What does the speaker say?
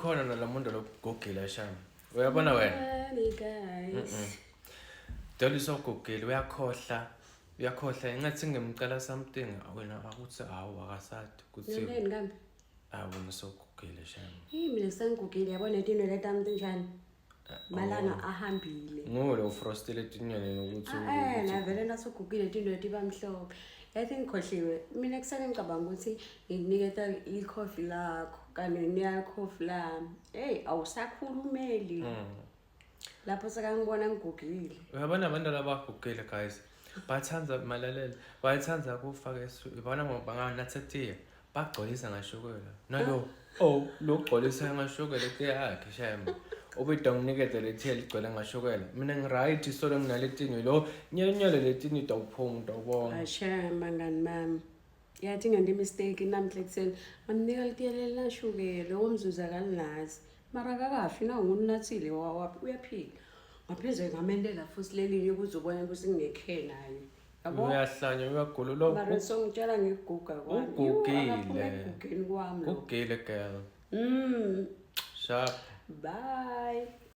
khona nalamuntu lokugugile shami uyabona wena guys. Dolisa ugugile uyakhohlwa engathi ngimcela something wena akuthi hawu akasadi kuthi Yini kambe? wena sogugile shami Mina sengigugile yabona letino letami tinjani? Malanga ahambile. ngulo ufrostile etinyweni ukuthi Navele nasugugile tinto letibamhlophe. Yathi ngikhohliwe mina kusale ngicabanga ukuthi ngikuniketa ikhofi lakho kanye niyakhofi lami. Hey awusakhulumeli. Lapho sekangibona ngigugile. uyabona abantu labagugile guys bathanza malalela bayathanza kufaka ibona ngoba nathetiya bagcolisa ngashukela nalo lo gcolisa ngashukela etiya yakhe shame ubida nginikeze lethiya ligcwele ngashukela mina ngiright solo nginaletinyo lo nyenyele letinyo dawuphunga ubona Ashe mangani mami. Yathi ngendi mistake namhle kuseni ngamnika letiya lelashukela omzuza kalinazi. Mara kakafi na ungunathile wapi uyaphila. Ngapheze ngamendela futhi lelinye ukuzobona ukuthi ngingekhe nayo. Yabo? uyahlanya uyagula lo Mara songitshela ngiguga kwami. ugugile Ugugile kwami. ugugile girl sharp Bye.